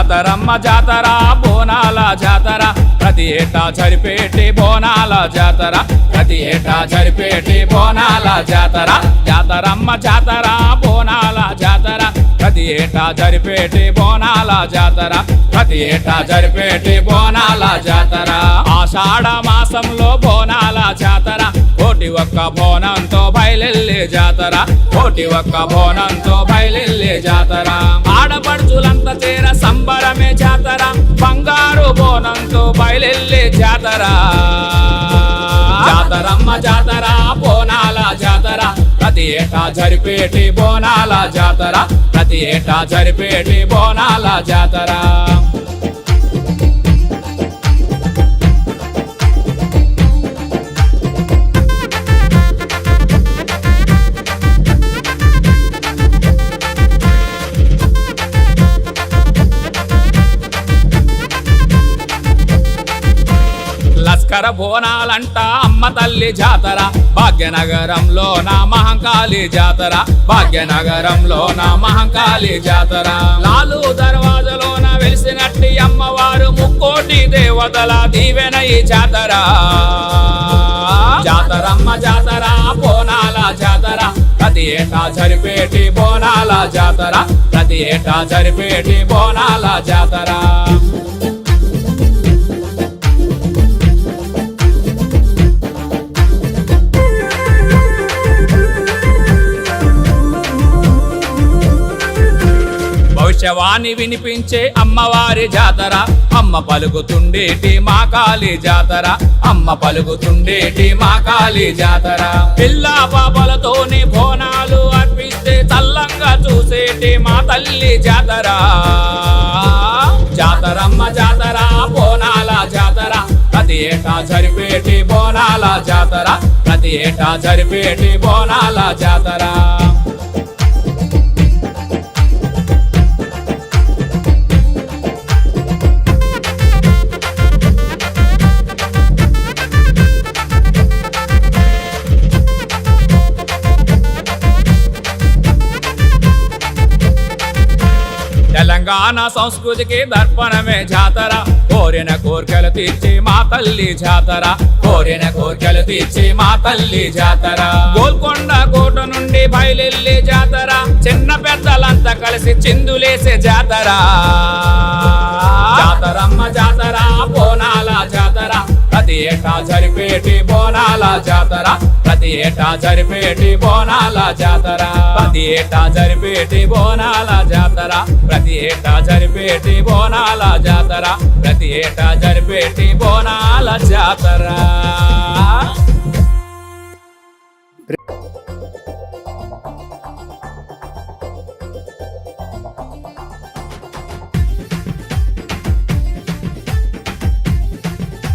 జాతరమ్మ జాతర బోనాల జాతర ప్రతి ఏటా జరిపేటి బోనాల జాతర ప్రతి ఏటా జరిపేటి బోనాల జాతర జాతరమ్మ జాతర బోనాల జాతర ప్రతి ఏటా జరిపేటి బోనాల జాతర ప్రతి ఏటా జరిపేటి బోనాల జాతర ఆషాఢ మాసంలో బోనాల జాతర కోటి ఒక్క బోనంతో బయలెల్లే జాతర కోటి ఒక్క బోనంతో బయలెల్లే జాతర ఆడపడుచులంతా చేర సంబరమే జాతర బంగారు బోనంతో బయలెల్లే జాతర జాతరమ్మ జాతర బోనాల జాతర ప్రతి ఏటా జరిపేటి బోనాల జాతర ప్రతి ఏటా జరిపేటి బోనాల జాతర లస్కర బోనాలంట అమ్మ తల్లి జాతర భాగ్యనగరంలో నా మహంకాళి జాతర భాగ్యనగరంలో నా మహంకాళి జాతర లాలు దర్వాజలోన వెలిసినట్టి అమ్మవారు ముక్కోటి దేవతల దీవెన ఈ జాతర జాతరమ్మ జాతర బోనాల జాతర ప్రతి ఏటా జరిపేటి బోనాల జాతర ప్రతి ఏటా జరిపేటి బోనాల జాతర భవిష్యవాణి వినిపించే అమ్మవారి జాతర అమ్మ పలుకుతుండేటి మా కాళీ జాతర అమ్మ పలుకుతుండేటి మా కాళీ జాతర పిల్లా పాపలతోని బోనాలు అర్పిస్తే చల్లంగా చూసేటి మా తల్లి జాతర జాతరమ్మ జాతర బోనాల జాతర ప్రతి ఏటా జరిపేటి బోనాల జాతర ప్రతి ఏటా జరిపేటి బోనాల జాతర తెలంగాణ సంస్కృతికి దర్పణమే జాతర కోరిన కోర్కెలు తీర్చి మా తల్లి జాతర కోరిన కోర్కెలు తీర్చి మా తల్లి జాతర గోల్కొండ కోట నుండి బయలెల్లే జాతర చిన్న పెద్దలంతా కలిసి చిందులేసే జాతర జాతరమ్మ జాతర బోనాల జాతర ప్రతి ఏటా జరిపేటి బోనాల జాతర ప్రతి ఏటా జరిపేటి బోనాల జాతర ప్రతి ఏటా జరిపేటి బోనాల జాతర ప్రతి ఏటా జరిపేటి బోనాల జాతర ప్రతి ఏటా జరిపేటి బోనాల జాతర